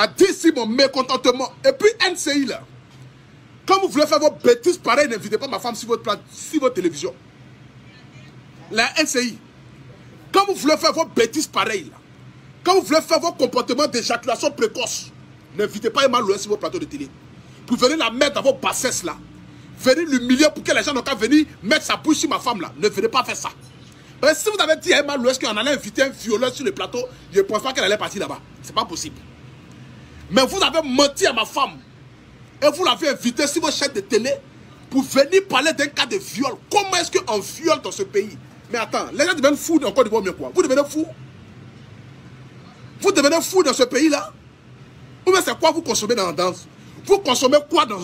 a dit ici mon mécontentement. Et puis NCI là, quand vous voulez faire vos bêtises pareilles, n'invitez pas ma femme sur votre télévision. La NCI, quand vous voulez faire vos bêtises pareilles là, quand vous voulez faire vos comportements d'éjaculation précoce, n'invitez pas Emma Louès sur vos plateaux de télé. Pour venir la mettre dans vos bassesses là, venir l'humilier pour que les gens n'ont qu'à venir mettre sa bouche sur ma femme là. Ne venez pas faire ça. Mais si vous avez dit à Emma Louès qu'on allait inviter un violeur sur le plateau, je ne pense pas qu'elle allait partir là-bas. C'est pas possible. Mais vous avez menti à ma femme. Et vous l'avez invité sur vos chaînes de télé pour venir parler d'un cas de viol. Comment est-ce qu'on viole dans ce pays? Mais attends, les gens deviennent fous encore de voir mieux quoi. Vous devenez fous? Vous devenez fous dans ce pays-là? Ou bien c'est quoi vous consommez dans la danse? Vous consommez quoi dans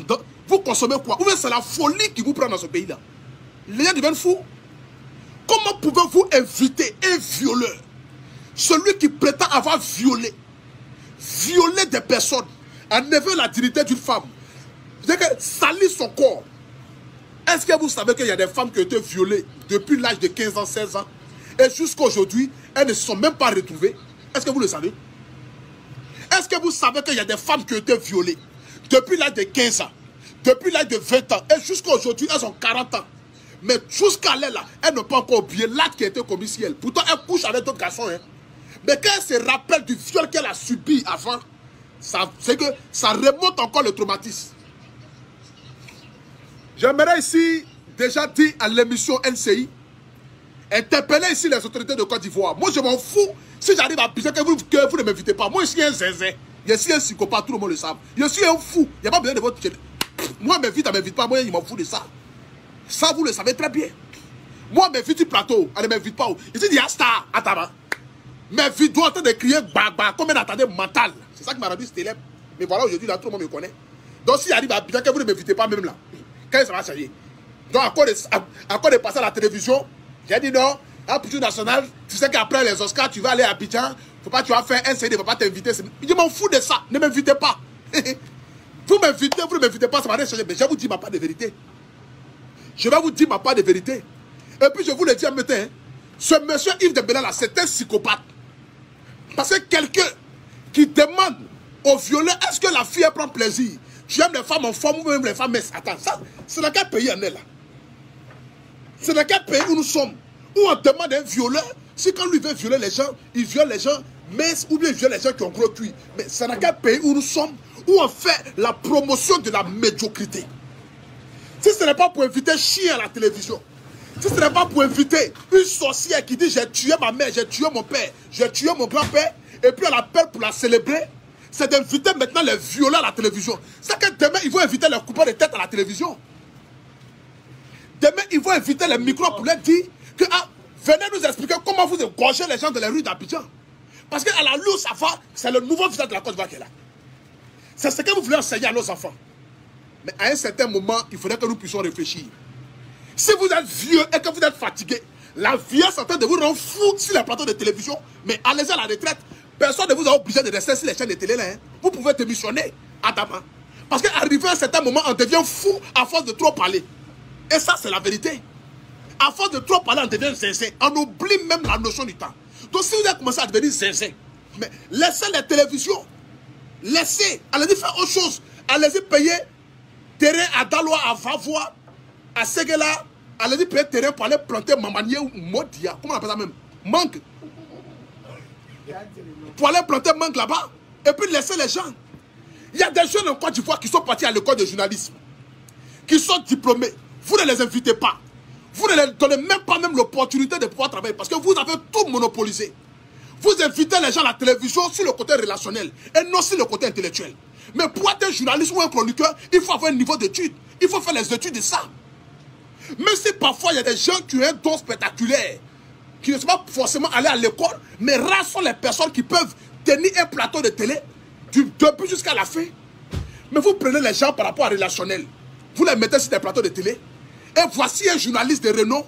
vous consommez quoi? Ou bien c'est la folie qui vous prend dans ce pays-là? Les gens deviennent fous? Comment pouvez-vous inviter un violeur? Celui qui prétend avoir violé des personnes, enlever la dignité d'une femme, salir son corps. Est-ce que vous savez qu'il y a des femmes qui ont été violées depuis l'âge de 15 ans, 16 ans, et jusqu'à aujourd'hui, elles ne se sont même pas retrouvées? Est-ce que vous le savez? Est-ce que vous savez qu'il y a des femmes qui ont été violées depuis l'âge de 15 ans, depuis l'âge de 20 ans, et jusqu'à aujourd'hui, elles ont 40 ans? Mais jusqu'à là, elles n'ont pas encore oublié l'acte qui a été commis sur elles. Pourtant, elles couchent avec d'autres garçons. Hein. Mais quand elle se rappelle du viol qu'elle a subi avant, c'est que ça remonte encore le traumatisme. J'aimerais ici déjà dire à l'émission NCI, interpeller ici les autorités de Côte d'Ivoire. Moi, je m'en fous si j'arrive à piger que vous ne m'invitez pas. Moi, je suis un zinzin. Je suis un psychopathe, tout le monde le sait. Je suis un fou. Il n'y a pas besoin de votre... Moi, m'invite, m'invite pas. Moi, je m'en fous de ça. Ça, vous le savez très bien. Moi, m'invite du plateau. Elle ne m'invite pas. Ici, il y a star. Attends. M'invite, doit en train de crier baba, comme un attendé mental. C'est ça qui m'a rendu célèbre. Mais voilà, aujourd'hui, là, tout le monde me connaît. Donc, si j'arrive à piger que vous ne m'invitez pas, même là, quand ça va changer? Donc, à quoi de passer à la télévision, j'ai dit non. À Pichou National, tu sais qu'après les Oscars, tu vas aller à Abidjan. Faut pas, tu vas faire un CD, il ne va pas t'inviter. Je m'en fous de ça. Ne m'invitez pas. Vous m'invitez, vous ne m'invitez pas, ça va rien changer. Mais je vous dis ma part de vérité. Je vais vous dire ma part de vérité. Et puis je vous le dis en même temps, hein, ce monsieur Yves Dembélé là, c'est un psychopathe. Parce que quelqu'un qui demande au violeur, est-ce que la fille elle prend plaisir? Tu aimes les femmes en forme ou même les femmes? Mais attends, ça, c'est dans quel pays on est là? C'est dans quel pays où nous sommes? Où on demande à un violeur, si quand lui veut violer les gens, il viole les gens, mais ou bien il viole les gens qui ont gros cuit. Mais c'est dans quel pays où nous sommes? Où on fait la promotion de la médiocrité? Si ce n'est pas pour inviter chien à la télévision, si ce n'est pas pour inviter une sorcière qui dit j'ai tué ma mère, j'ai tué mon père, j'ai tué mon grand-père, et puis elle appelle pour la célébrer, c'est d'inviter maintenant les violeurs à la télévision. C'est que demain, ils vont inviter les coupeurs de tête à la télévision. Demain, ils vont inviter les micros pour leur dire que venez nous expliquer comment vous égorgez les gens de la rue d'Abidjan. Parce qu'à la louche, c'est le nouveau visage de la Côte d'Ivoire qui est là. C'est ce que vous voulez enseigner à nos enfants. Mais à un certain moment, il faudrait que nous puissions réfléchir. Si vous êtes vieux et que vous êtes fatigué, la vieillesse est en train de vous rendre fou sur les plateaux de télévision, mais allez à la retraite. Personne ne vous a obligé de rester sur les chaînes de télé là. Hein. Vous pouvez démissionner à Dama. Parce qu'arrivé à un certain moment, on devient fou à force de trop parler. Et ça, c'est la vérité. À force de trop parler, on devient zinzin. On oublie même la notion du temps. Donc si vous avez commencé à devenir zinzin, mais laissez les télévisions. Laissez. Allez-y faire autre chose. Allez-y payer terrain à Daloa, à Vavois, à Séguéla. Allez-y payer terrain pour aller planter Mamanier ou Modia. Comment on appelle ça même? Manque. Pour aller planter mangue là-bas. Et puis laisser les gens. Il y a des jeunes en Côte d'Ivoire qui sont partis à l'école de journalisme. Qui sont diplômés. Vous ne les invitez pas. Vous ne leur donnez même pas l'opportunité de pouvoir travailler parce que vous avez tout monopolisé. Vous invitez les gens à la télévision sur le côté relationnel et non sur le côté intellectuel. Mais pour être un journaliste ou un chroniqueur, il faut avoir un niveau d'études. Il faut faire les études de ça. Même si parfois il y a des gens qui ont un don spectaculaire, qui ne sont pas forcément allés à l'école, mais rares sont les personnes qui peuvent tenir un plateau de télé du début jusqu'à la fin. Mais vous prenez les gens par rapport à relationnel, vous les mettez sur des plateaux de télé, et voici un journaliste de renom,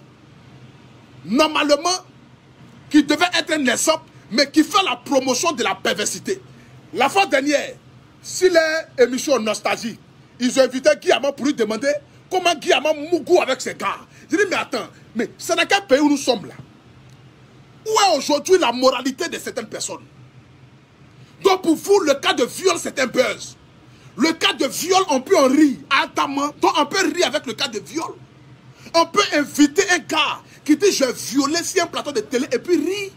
normalement, qui devait être un exemple, mais qui fait la promotion de la perversité. La fois dernière, sur les émissions Nostalgie, ils ont invité Guy Amand pour lui demander comment Guy Amand mougou avec ses gars. Je dis, mais attends, mais c'est dans quel pays où nous sommes là? Où est aujourd'hui la moralité de certaines personnes? Donc pour vous, le cas de viol, c'est un buzz. Le cas de viol, on peut en rire. Donc on peut rire avec le cas de viol. On peut inviter un gars qui dit je violé sur un plateau de télé et puis rire.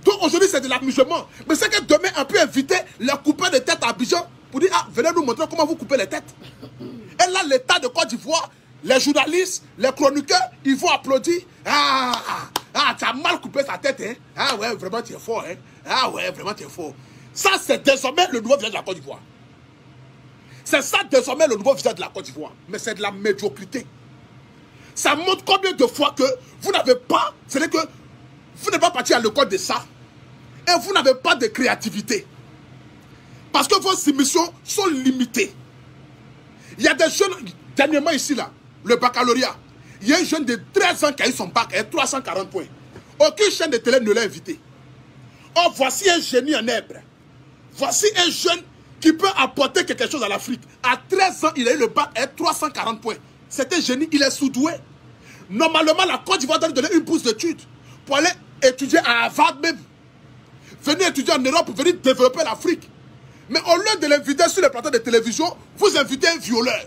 Donc aujourd'hui c'est de l'amusement. Mais c'est que demain on peut inviter les coupeurs de tête à Abidjan pour dire ah venez nous montrer comment vous coupez les têtes. Et là l'État de Côte d'Ivoire, les journalistes, les chroniqueurs, ils vont applaudir. Ah tu as mal coupé sa tête hein. Ah ouais vraiment tu es fort hein. Ah ouais vraiment tu es fort. Ça c'est désormais le nouveau visage de la Côte d'Ivoire. C'est ça désormais le nouveau visage de la Côte d'Ivoire. Mais c'est de la médiocrité. Ça montre combien de fois que vous n'avez pas, c'est-à-dire que vous n'êtes pas parti à l'école de ça. Et vous n'avez pas de créativité. Parce que vos émissions sont limitées. Il y a des jeunes, dernièrement ici là, le baccalauréat. Il y a un jeune de 13 ans qui a eu son bac, et 340 points. Aucune chaîne de télé ne l'a invité. Oh, voici un génie en herbe. Voici un jeune qui peut apporter quelque chose à l'Afrique. À 13 ans, il a eu le bac et 340 points. C'est un génie, il est sous-doué. Normalement, la Côte d'Ivoire doit lui donner une bourse d'études pour aller étudier à Harvard même. Venir étudier en Europe pour venir développer l'Afrique. Mais au lieu de l'inviter sur les plateaux de télévision, vous invitez un violeur.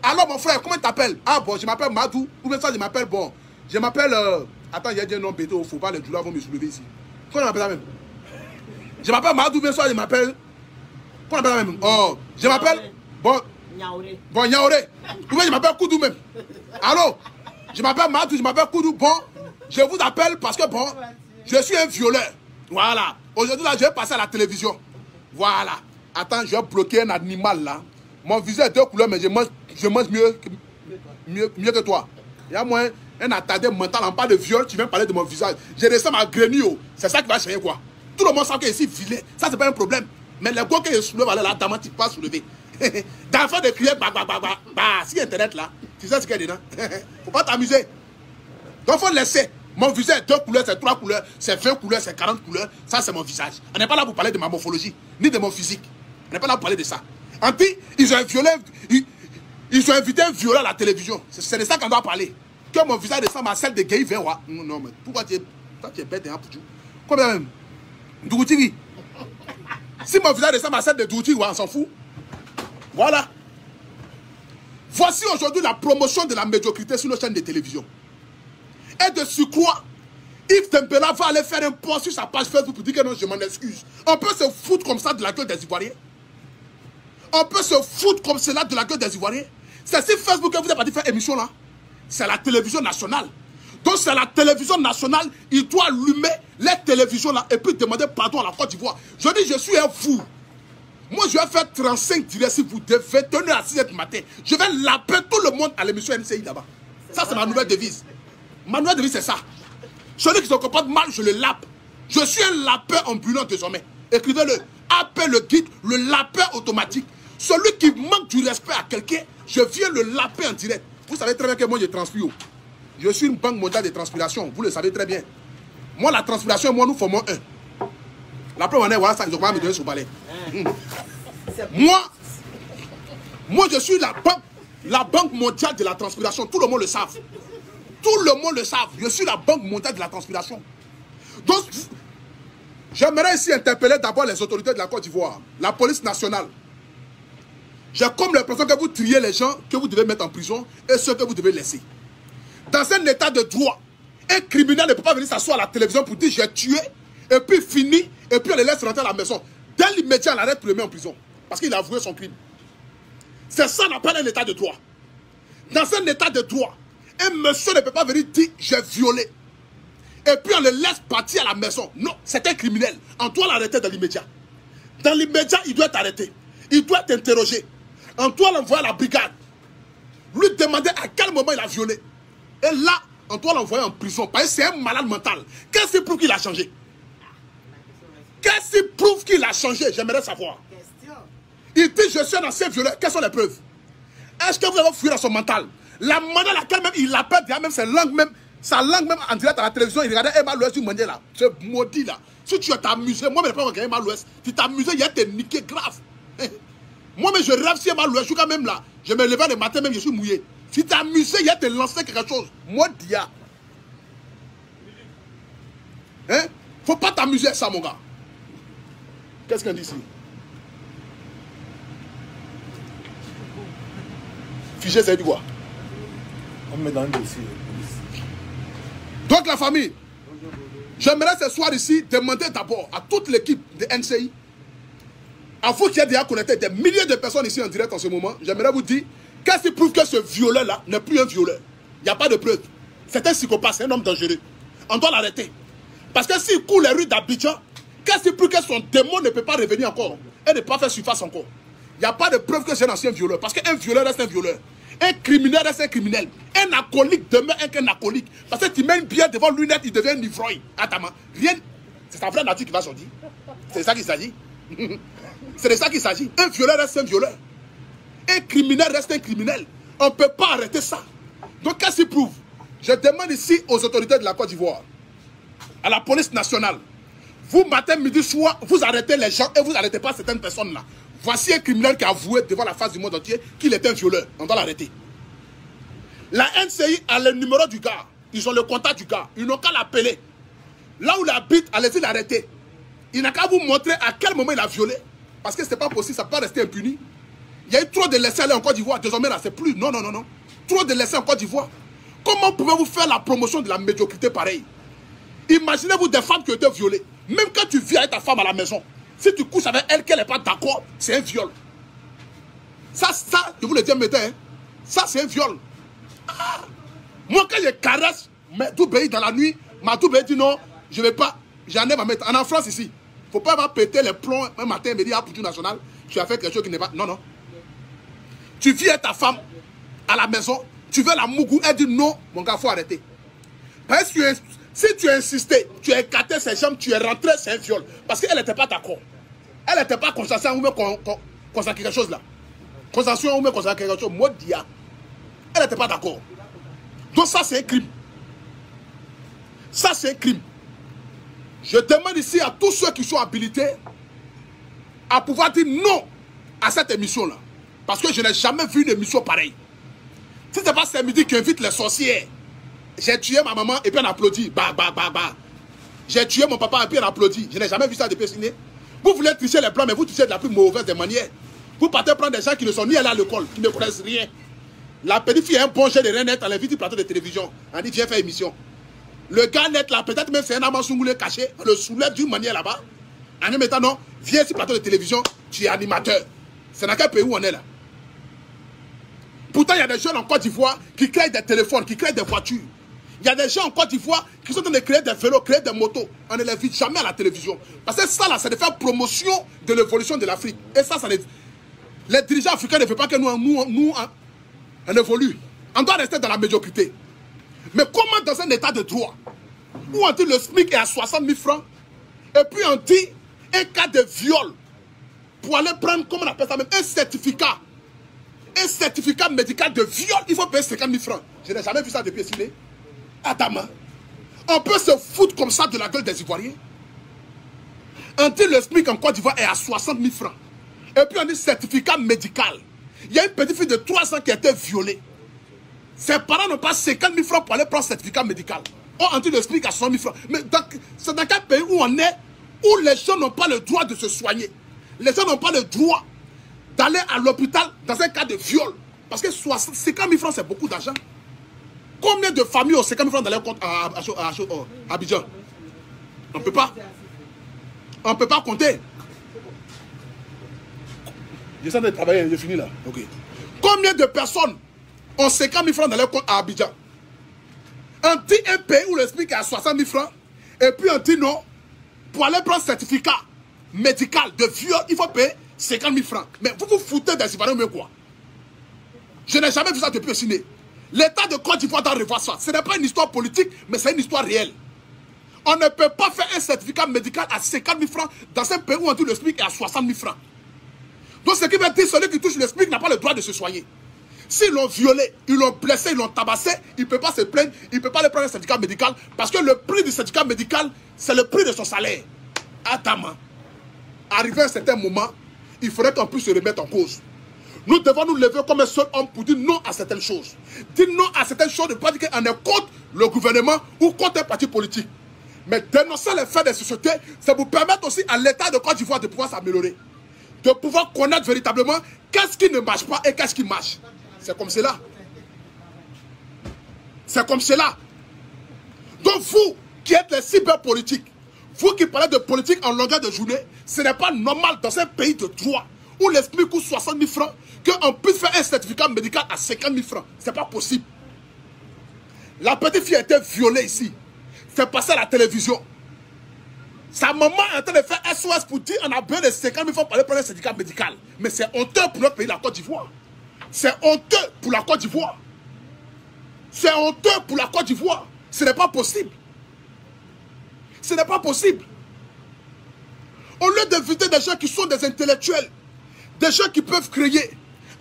Alors mon frère, comment tu t'appelles? Ah bon, je m'appelle Madou. Ou bien ça, je m'appelle bon. Je m'appelle... Attends, j'ai dit un nom bête, il ne faut pas les douleurs vont me soulever ici. Comment on appelle ça même? Je m'appelle Madou, bien sûr, je m'appelle... Comment on appelle ça même? Oh, je m'appelle... Bon... Niaoré. Bon, Niaoré. Ou bien je m'appelle Koudou même. Allô? Je m'appelle Madou, je m'appelle Koudou. Bon, je vous appelle parce que bon, je suis un violeur. Voilà. Aujourd'hui, là, je vais passer à la télévision. Voilà. Attends, je vais bloquer un animal là. Mon visage est deux couleurs, mais je mange mieux que toi. Il y a moins un attardé mental en parle de viol, tu viens parler de mon visage. Je ressemble à Grenio. C'est ça qui va changer quoi. Tout le monde sait que je suis vilain. Ça, c'est pas un problème. Mais les gars que je soulève, là, t'as menti pas soulever. D'enfant de crier, si Internet là, tu sais ce qu'il y a dedans. Faut pas t'amuser. Donc, faut laisser. Mon visage est 2 couleurs, c'est 3 couleurs, c'est 20 couleurs, c'est 40 couleurs. Ça, c'est mon visage. On n'est pas là pour parler de ma morphologie, ni de mon physique. On n'est pas là pour parler de ça. En plus, ils ont invité un violeur à la télévision. C'est de ça qu'on doit parler. Que mon visage ressemble à celle de Guy Véwa. Non, mais pourquoi tu es bête, hein, pour Dieu? Combien même? Dougouti. Si mon visage ressemble à celle de Dougouti, on s'en fout. Voilà. Voici aujourd'hui la promotion de la médiocrité sur nos chaînes de télévision. Et de surcroît, Yves Tempera va aller faire un post sur sa page Facebook pour dire que non, je m'en excuse. On peut se foutre comme ça de la gueule des Ivoiriens. On peut se foutre comme cela de la gueule des Ivoiriens. C'est sur Facebook que vous êtes parti faire émission là. C'est la télévision nationale. Donc c'est la télévision nationale, il doit allumer les télévisions là et puis demander pardon à la Côte d'Ivoire. Je dis, je suis un fou. Moi, je vais faire 35 directs si vous devez tenir à 6h du matin. Je vais laper tout le monde à l'émission NCI là-bas. Ça, c'est ma nouvelle devise. Ma nouvelle devise, c'est ça. Celui qui se comporte mal, je le lape. Je suis un lapin ambulant désormais. Écrivez-le. Appelle le guide, le lapin automatique. Celui qui manque du respect à quelqu'un, je viens le laper en direct. Vous savez très bien que moi, je transpire. Je suis une banque mondiale de transpiration. Vous le savez très bien. Moi, la transpiration, moi, nous formons un. La preuve en est, voilà ça, ils ont pas me donner son balai. Moi, je suis la banque mondiale de la transpiration. Tout le monde le savent. Tout le monde le savent. Je suis la banque mondiale de la transpiration. Donc, j'aimerais ici interpeller d'abord les autorités de la Côte d'Ivoire, la police nationale. J'ai comme l'impression que vous triez les gens que vous devez mettre en prison et ceux que vous devez laisser. Dans un état de droit, un criminel ne peut pas venir s'asseoir à la télévision pour dire j'ai tué et puis fini et puis on les laisse rentrer à la maison. Dès l'immédiat, on arrête pour le mettre en prison parce qu'il a avoué son crime. C'est ça qu'on appelle un état de droit. Dans un état de droit, un monsieur ne peut pas venir dire j'ai violé et puis on le laisse partir à la maison. Non, c'est un criminel. On doit l'arrêter dans l'immédiat. Dans l'immédiat, il doit être arrêté. Il doit être interrogé. On doit l'envoyer à la brigade. Lui demander à quel moment il a violé. Et là, on doit l'envoyer en prison. Parce que c'est un malade mental. Qu'est-ce qui prouve qu'il a changé? Qu'est-ce qui prouve qu'il a changé? J'aimerais savoir. Il dit je suis un ancien violeur. Quelles sont les preuves? Est-ce que vous avez fouillé dans son mental? La manière à laquelle même il appelle même sa langue même en direct à la télévision, il regardait Emma Louest du monde là. C'est maudit là. Si tu t'es amusé, moi je ne peux pas regarder Emma Louest. Tu t'es amusé, il y a été niqué grave. Moi-même, je rêve si Emma Louest, je suis quand même là. Je me lève le matin, même je suis mouillé. Si tu t'es amusé, il y a été lancé quelque chose. Moi, dia. Hein? Faut pas t'amuser avec ça, mon gars. Qu'est-ce qu'on dit ici? Fiché, ça dit quoi? On met dans le dossier. Donc la famille, j'aimerais ce soir ici demander d'abord à toute l'équipe de NCI, à vous qui êtes déjà connectés, des milliers de personnes ici en direct en ce moment, j'aimerais vous dire, qu'est-ce qui prouve que ce violeur-là n'est plus un violeur? Il n'y a pas de preuve. C'est un psychopathe, c'est un homme dangereux. On doit l'arrêter. Parce que s'il court les rues d'Abidjan, qu'est-ce qui prouve que son démon ne peut pas revenir encore et ne pas faire surface encore? Il n'y a pas de preuve que c'est un ancien violeur. Parce qu'un violeur reste un violeur. Un criminel reste un criminel. Un alcoolique demeure un alcoolique. Parce que tu mets une bière devant lui net, il devient un ivrogne. Attends, rien. C'est sa vraie nature qui va sortir. C'est de ça qu'il s'agit. C'est de ça qu'il s'agit. Un violeur reste un violeur. Un criminel reste un criminel. On ne peut pas arrêter ça. Donc qu'est-ce qu'il prouve? Je demande ici aux autorités de la Côte d'Ivoire, à la police nationale, vous, matin, midi, soir, vous arrêtez les gens et vous n'arrêtez pas certaines personnes-là. Voici un criminel qui a avoué devant la face du monde entier qu'il est un violeur. On doit l'arrêter. La NCI a le numéro du gars. Ils ont le contact du gars. Ils n'ont qu'à l'appeler. Là où il habite, allez-y l'arrêter. Il n'a qu'à vous montrer à quel moment il a violé. Parce que ce n'est pas possible, ça ne peut pas rester impuni. Il y a eu trop de laissés aller en Côte d'Ivoire. Désormais, là, c'est plus. Non, non, non, non. Trop de laissés en Côte d'Ivoire. Comment pouvez-vous faire la promotion de la médiocrité pareille? Imaginez-vous des femmes qui ont été violées. Même quand tu vis avec ta femme à la maison, si tu couches avec elle, qu'elle n'est pas d'accord, c'est un viol. Ça, je vous le dis, hein, ça, c'est un viol. Ah. Moi, quand je caresse Matoubéi dans la nuit, Matoubéi dit non, je ne vais pas, j'en ai à mettre. En France, ici, il ne faut pas avoir pété les plombs un matin, me dire, ah, pour du national, tu as fait quelque chose qui n'est pas. Non, non. Tu vis avec ta femme à la maison, tu veux la mougou, elle dit non, mon gars, il faut arrêter. Parce que si tu as insisté, tu as écarté ses jambes, tu es rentré, c'est un viol. Parce qu'elle n'était pas d'accord. Elle n'était pas consciente ou même consciente quelque chose là. Conscience ou même consciente quelque chose, moi dia. Elle n'était pas d'accord. Donc ça c'est un crime. Ça c'est un crime. Je demande ici à tous ceux qui sont habilités à pouvoir dire non à cette émission là. Parce que je n'ai jamais vu une émission pareille. Si ce n'est pas samedi qui invite les sorcières, j'ai tué ma maman et puis on applaudit. Bah, bah, bah, bah. J'ai tué mon papa et puis on applaudit. Je n'ai jamais vu ça depuis ciné. Vous voulez tricher les plans, mais vous trichez de la plus mauvaise des manières. Vous partez prendre des gens qui ne sont ni allés à l'école, qui ne connaissent rien. La petite fille a un bon jet de rien net, elle invite du plateau de télévision. Elle dit, viens faire émission. Le gars net là, peut-être même c'est un amant soungoulé caché, on le soulève d'une manière là-bas. En même temps, non, viens sur le plateau de télévision, tu es animateur. C'est dans quel pays où on est là? Pourtant, il y a des jeunes en Côte d'Ivoire qui créent des téléphones, qui créent des voitures. Il y a des gens en Côte d'Ivoire qui sont en train de créer des vélos, créer des motos. On ne les vit jamais à la télévision. Parce que ça, là, c'est de faire promotion de l'évolution de l'Afrique. Et ça, les dirigeants africains ne veulent pas que nous on évolue. On doit rester dans la médiocrité. Mais comment dans un état de droit, où on dit le SMIC est à 60 000 francs, et puis on dit un cas de viol, pour aller prendre, comment on appelle ça même, un certificat médical de viol, il faut payer 50 000 francs. Je n'ai jamais vu ça depuis ciné. Adama, on peut se foutre comme ça de la gueule des Ivoiriens. On dit le SMIC en Côte d'Ivoire est à 60 000 francs. Et puis on dit certificat médical. Il y a une petite fille de 3 ans qui a été violée. Ses parents n'ont pas 50 000 francs pour aller prendre certificat médical. On dit le SMIC à 60 000 francs. Mais c'est dans quel pays où on est, où les gens n'ont pas le droit de se soigner. Les gens n'ont pas le droit d'aller à l'hôpital dans un cas de viol. Parce que 50 000 francs, c'est beaucoup d'argent. Combien de familles ont 50 000 francs dans leur compte à Abidjan? On ne peut pas. On ne peut pas compter. J'essaie de travailler, j'ai fini là. Ok. Combien de personnes ont 50 000 francs dans leur compte à Abidjan? On dit un pays où le SMIC est à 60 000 francs, et puis on dit non, pour aller prendre certificat médical de viol, il faut payer 50 000 francs. Mais vous vous foutez des Ivoiriens, mais quoi? Je n'ai jamais vu ça depuis le ciné. L'État de Côte d'Ivoire doit revoir ça. Ce n'est pas une histoire politique, mais c'est une histoire réelle. On ne peut pas faire un certificat médical à 50 000 francs dans un pays où on dit le SMIC est à 60 000 francs. Donc ce qui veut dire, celui qui touche le SMIC n'a pas le droit de se soigner. S'ils l'ont violé, ils l'ont blessé, ils l'ont tabassé, il ne peut pas se plaindre, il ne peut pas aller prendre un certificat médical parce que le prix du certificat médical, c'est le prix de son salaire. Attends, arrivé à un certain moment, il faudrait qu'on puisse se remettre en cause. Nous devons nous lever comme un seul homme pour dire non à certaines choses. Dire non à certaines choses ne veut pas dire qu'on est contre le gouvernement ou contre un parti politique. Mais dénoncer les faits des sociétés, ça vous permet aussi à l'État de Côte d'Ivoire de pouvoir s'améliorer. De pouvoir connaître véritablement qu'est-ce qui ne marche pas et qu'est-ce qui marche. C'est comme cela. C'est comme cela. Donc vous qui êtes les cyberpolitiques, vous qui parlez de politique en longueur de journée, ce n'est pas normal dans un pays de droit où l'esprit coûte 60 000 francs qu'on puisse faire un certificat médical à 50 000 francs. Ce n'est pas possible. La petite fille a été violée ici. C'est passé à la télévision. Sa maman est en train de faire SOS pour dire on a besoin de 50 000 francs pour aller prendre un certificat médical. Mais c'est honteux pour notre pays, la Côte d'Ivoire. C'est honteux pour la Côte d'Ivoire. C'est honteux pour la Côte d'Ivoire. Ce n'est pas possible. Ce n'est pas possible. Au lieu d'inviter des gens qui sont des intellectuels, des gens qui peuvent créer,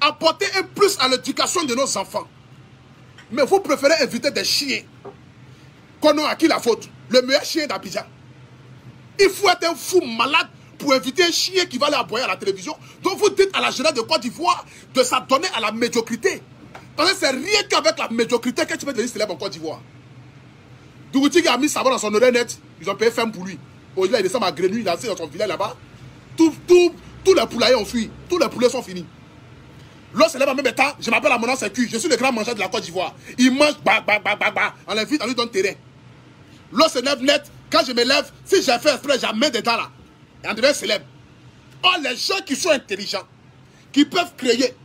apporter un plus à l'éducation de nos enfants. Mais vous préférez inviter des chiens. Qu'on a à qui la faute? Le meilleur chien d'Abidjan. Il faut être un fou malade pour inviter un chien qui va aller aboyer à la télévision. Donc vous dites à la jeunesse de Côte d'Ivoire de s'adonner à la médiocrité. Parce que c'est rien qu'avec la médiocrité que tu peux devenir célèbre en Côte d'Ivoire. Dougouti qui a mis savon dans son oreille net, ils ont payé ferme pour lui. Aujourd'hui, il descend à Grenouille, il a assis dans son village là-bas. Tous les poulaillers ont fui. Tous les poulets sont finis. L'autre s'élève en même temps, je m'appelle Amonan Sekou, je suis le grand mangeur de la Côte d'Ivoire. Il mange, on l'invite, on lui donne terrain. L'autre se lève net, quand je me lève, si j'ai fait exprès, j'ai mis dedans là. Et on devient célèbre. Or, les gens qui sont intelligents, qui peuvent créer,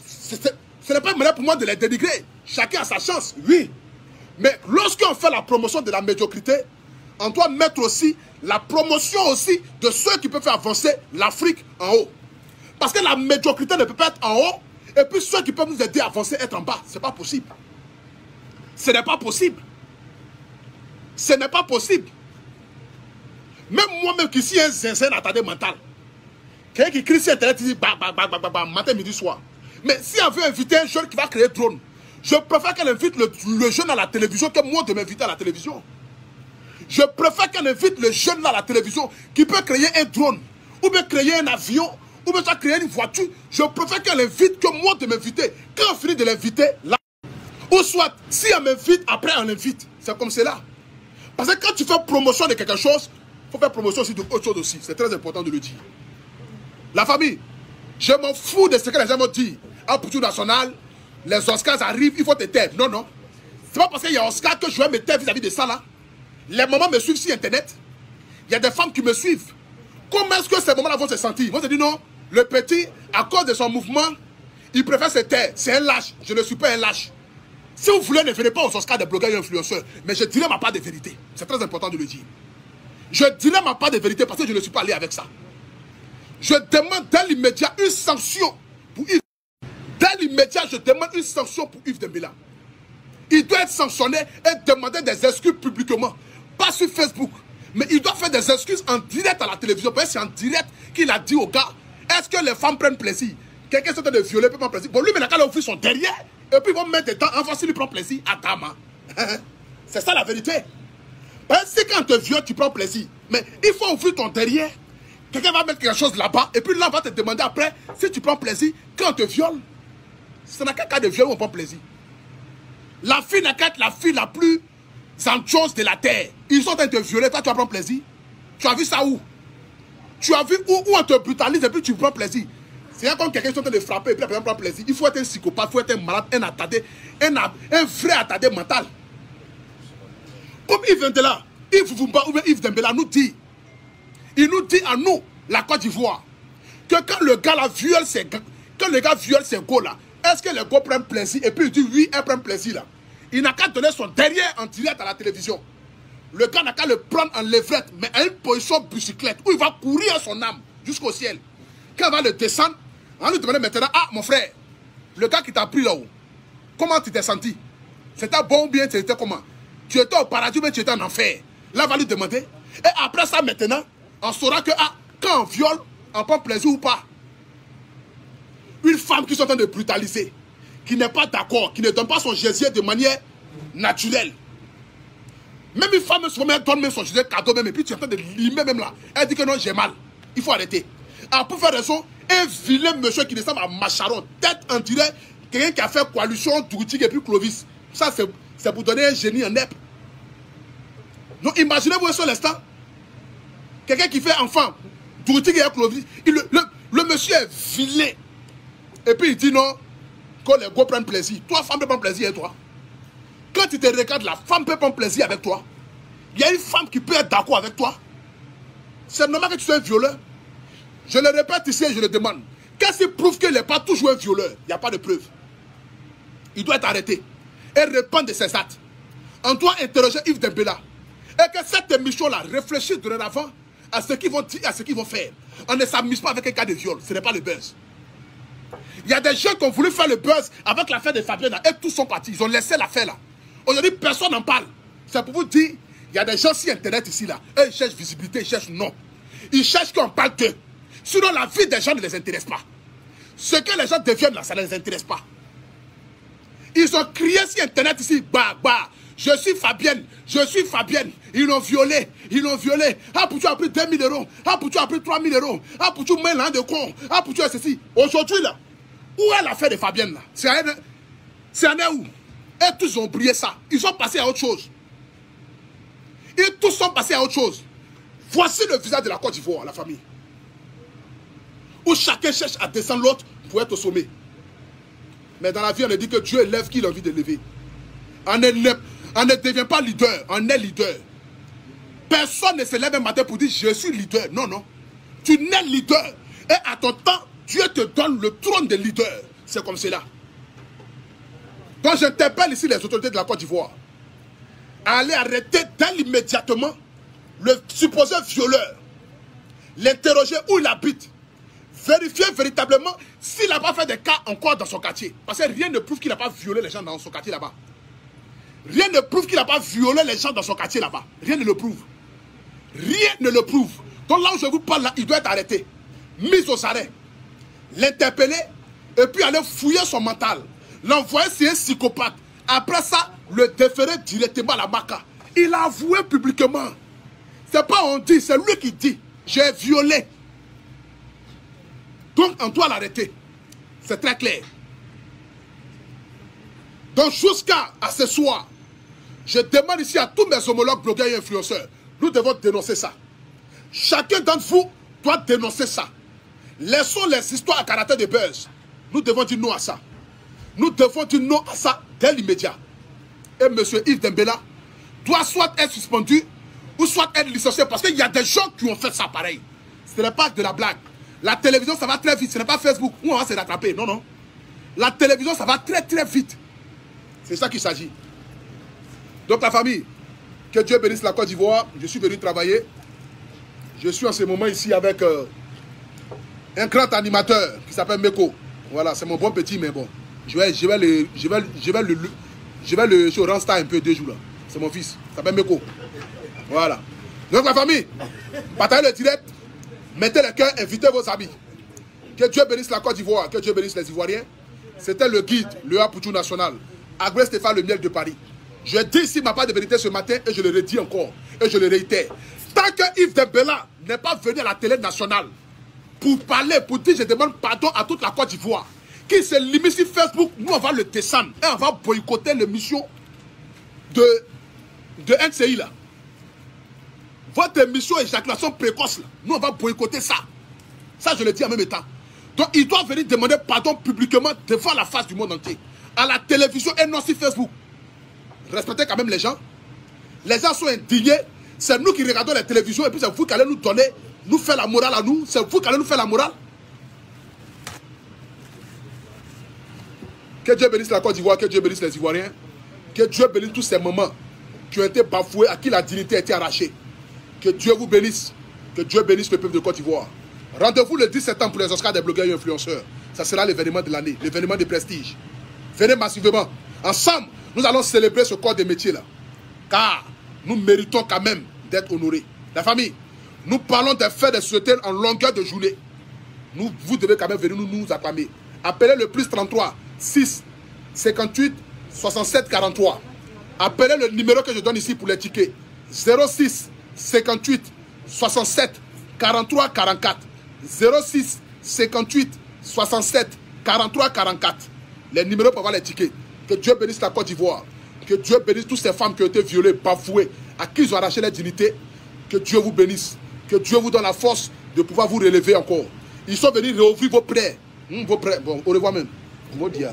ce n'est pas malin pour moi de les dénigrer. Chacun a sa chance, oui. Mais lorsqu'on fait la promotion de la médiocrité, on doit mettre aussi la promotion aussi de ceux qui peuvent faire avancer l'Afrique en haut. Parce que la médiocrité ne peut pas être en haut, et puis ceux qui peuvent nous aider à avancer être en bas. Ce n'est pas possible. Ce n'est pas possible. Ce n'est pas possible. Même moi-même qui suis un zinzin attardé mental, quelqu'un qui crie sur Internet, il dit matin, midi, soir. Mais si on veut inviter un jeune qui va créer drone, je préfère qu'elle invite le jeune à la télévision que moi de m'inviter à la télévision. Je préfère qu'elle invite le jeune là à la télévision qui peut créer un drone, ou bien créer un avion, ou bien créer une voiture. Je préfère qu'elle invite que moi de m'inviter. Quand on finit de l'inviter, là, ou soit, si on m'invite, après on l'invite. C'est comme cela. Parce que quand tu fais promotion de quelque chose, il faut faire promotion aussi d'autre chose aussi. C'est très important de le dire. La famille, je m'en fous de ce que les gens m'ont dit. En Poutou national, les Oscars arrivent, il faut te taire. Non, non. C'est pas parce qu'il y a Oscar que je vais me taire vis-à-vis de ça là. Les mamans me suivent sur Internet. Il y a des femmes qui me suivent. Comment est-ce que ces mamans-là vont se sentir? Ils vont se dire non, le petit, à cause de son mouvement, il préfère se taire. C'est un lâche. Je ne suis pas un lâche. Si vous voulez, ne venez pas aux Oscars des blogueurs et influenceurs. Mais je dirai ma part de vérité. C'est très important de le dire. Je dirai ma part de vérité parce que je ne suis pas allé avec ça. Je demande dans l'immédiat une sanction pour Yves. Dans l'immédiat, je demande une sanction pour Yves Dembélé. Il doit être sanctionné et demander des excuses publiquement. Pas sur Facebook. Mais il doit faire des excuses en direct à la télévision. Parce que c'est en direct qu'il a dit aux gars, est-ce que les femmes prennent plaisir? Quelqu'un s'est en train de violer, peut prendre plaisir. Bon, lui, maintenant, quand il a ouvert son derrière, et puis ils vont mettre des temps, enfin, s'il lui prend plaisir, à Tama. C'est ça la vérité. Parce que quand tu viole, tu prends plaisir. Mais il faut ouvrir ton derrière. Quelqu'un va mettre quelque chose là-bas, et puis là, on va te demander après, si tu prends plaisir, quand on te viole, ce n'est qu'un cas de viol où on prend plaisir. La fille n'est qu'à être la fille la plus chose de la terre. Ils sont en train de te violer, toi tu vas prendre plaisir. Tu as vu ça où? Tu as vu où on te brutalise et puis tu prends plaisir. C'est comme quelqu'un qui est en train de frapper et puis après on prend plaisir. Il faut être un psychopathe, il faut être un malade, un attardé, un vrai attardé mental. Comme Yves Dembélé, Yves Vumba ou bien Yves Dembélé nous dit, il nous dit à nous, la Côte d'Ivoire, que quand le gars là viole ses go là, est-ce que les gars prennent plaisir? Et puis il dit oui, elle prend plaisir là. Il n'a qu'à donner son derrière en direct à la télévision. Le gars n'a qu'à le prendre en levrette, mais à une position bicyclette, où il va courir son âme jusqu'au ciel. Quand il va le descendre, on va lui demander maintenant, ah mon frère, le gars qui t'a pris là-haut, comment tu t'es senti? C'était bon ou bien tu étais comment? Tu étais au paradis ou bien tu étais en enfer? Là, on va lui demander. Et après ça maintenant, on saura que ah, quand on viole, on prend plaisir ou pas. Une femme qui est en train de brutaliser, qui n'est pas d'accord, qui ne donne pas son gésier de manière naturelle. Même une femme elle donne même son gésier cadeau même, et puis tu es en train de limer même là. Elle dit que non, j'ai mal. Il faut arrêter. Alors pour faire raison, un vilain monsieur qui ressemble à Macharon, tête en direct, quelqu'un qui a fait coalition Dougouti et puis Clovis. Ça c'est pour donner un génie en nep. Donc imaginez-vous sur l'instant, quelqu'un qui fait enfant, le monsieur est filé. Et puis il dit non, que les gars prennent plaisir. Toi, femme peut prendre plaisir avec toi. Quand tu te regardes, la femme peut prendre plaisir avec toi. Il y a une femme qui peut être d'accord avec toi. C'est normal que tu sois un violeur. Je le répète ici et je le demande. Qu'est-ce qui prouve qu'il n'est pas toujours un violeur? Il n'y a pas de preuve. Il doit être arrêté et répondre de ses actes. On doit interroger Yves Dembélé. Et que cette émission-là réfléchisse dorénavant à ce qu'ils vont dire, à ce qu'ils vont faire. On ne s'amuse pas avec un cas de viol. Ce n'est pas le buzz. Il y a des gens qui ont voulu faire le buzz avec l'affaire de Fabienne et tous sont partis. Ils ont laissé l'affaire là. Aujourd'hui, personne n'en parle. C'est pour vous dire, il y a des gens sur Internet ici là. Eux, ils cherchent visibilité, ils cherchent non. Ils cherchent qu'on parle d'eux. Sinon, la vie des gens ne les intéresse pas. Ce que les gens deviennent là, ça ne les intéresse pas. Ils ont crié sur Internet ici, bah, bah. Je suis Fabienne, ils l'ont violé, Ah, pour tu as pris 2000 euros, ah, pour tu as pris 3000 euros, ah, pour tu mets l'un de con, ah, pour tu as ceci. Aujourd'hui là, où est l'affaire de Fabienne là? C'est un où? Et tous ont oublié ça, ils sont passés à autre chose. Ils tous sont passés à autre chose. Voici le visage de la Côte d'Ivoire, la famille. Où chacun cherche à descendre l'autre pour être au sommet. Mais dans la vie, on a dit que Dieu élève qui il a envie de lever. On ne devient pas leader, on est leader. Personne ne se lève un matin pour dire je suis leader. Non, non. Tu n'es leader. Et à ton temps, Dieu te donne le trône de leader. C'est comme cela. Donc j'interpelle ici les autorités de la Côte d'Ivoire à aller arrêter immédiatement le supposé violeur. L'interroger où il habite. Vérifier véritablement s'il n'a pas fait des cas encore dans son quartier. Parce que rien ne prouve qu'il n'a pas violé les gens dans son quartier là-bas. Rien ne prouve qu'il n'a pas violé les gens dans son quartier là-bas. Rien ne le prouve. Rien ne le prouve. Donc là où je vous parle là, il doit être arrêté. Mis aux arrêts. L'interpeller et puis aller fouiller son mental. L'envoyer sur un psychopathe. Après ça, le déférer directement à la MACA. Il a avoué publiquement. C'est pas on dit, c'est lui qui dit. J'ai violé. Donc on doit l'arrêter. C'est très clair. Donc jusqu'à ce soir, je demande ici à tous mes homologues blogueurs et influenceurs, nous devons dénoncer ça. Chacun d'entre vous doit dénoncer ça. Laissons les histoires à caractère de buzz. Nous devons dire non à ça. Nous devons dire non à ça dès l'immédiat. Et M. Yves Dembélé doit soit être suspendu ou soit être licencié parce qu'il y a des gens qui ont fait ça pareil. Ce n'est pas de la blague. La télévision, ça va très vite. Ce n'est pas Facebook où on va se rattraper. Non, non. La télévision, ça va très très vite. C'est ça qu'il s'agit. Donc la famille, que Dieu bénisse la Côte d'Ivoire. Je suis venu travailler. Je suis en ce moment ici avec un grand animateur qui s'appelle Meko. Voilà, c'est mon bon petit, mais bon. Je vais le rendre un peu 2 jours là. C'est mon fils. Il s'appelle Meko. Voilà. Donc la famille, partagez le direct. Mettez le cœur, invitez vos amis. Que Dieu bénisse la Côte d'Ivoire. Que Dieu bénisse les Ivoiriens. C'était le guide, le Apoutou national. Agré Stéphane Le Miel de Paris. Je dis ici ma part de vérité ce matin et je le redis encore. Et je le réitère. Tant que Yves Dembélé n'est pas venu à la télé nationale pour parler, pour dire je demande pardon à toute la Côte d'Ivoire, qui se limite sur Facebook, nous on va le descendre et on va boycotter l'émission de NCI là. Votre émission éjaculation précoce là, nous on va boycotter ça. Ça je le dis en même temps. Donc il doit venir demander pardon publiquement devant la face du monde entier. À la télévision et non sur Facebook. Respectez quand même les gens. Les gens sont indignés. C'est nous qui regardons la télévision et puis c'est vous qui allez nous donner, nous faire la morale à nous. C'est vous qui allez nous faire la morale. Que Dieu bénisse la Côte d'Ivoire, que Dieu bénisse les Ivoiriens. Que Dieu bénisse tous ces moments qui ont été bafoués, à qui la dignité a été arrachée. Que Dieu vous bénisse. Que Dieu bénisse le peuple de Côte d'Ivoire. Rendez-vous le 10 septembre pour les Oscars des blogueurs et influenceurs. Ça sera l'événement de l'année, l'événement de prestige. Venez massivement. Ensemble, nous allons célébrer ce corps de métier là. Car nous méritons quand même d'être honorés. La famille, nous parlons des faits de société en longueur de journée. Vous devez quand même venir nous acclamer. Appelez le plus 33 6 58 67 43. Appelez le numéro que je donne ici pour les tickets. 06 58 67 43 44. 06 58 67 43 44. Les numéros pour avoir les tickets. Que Dieu bénisse la Côte d'Ivoire. Que Dieu bénisse toutes ces femmes qui ont été violées, bafouées, à qui ils ont arraché la dignité. Que Dieu vous bénisse. Que Dieu vous donne la force de pouvoir vous relever encore. Ils sont venus réouvrir vos prêts. Vos prêts. Bon, au revoir même. Bon dia.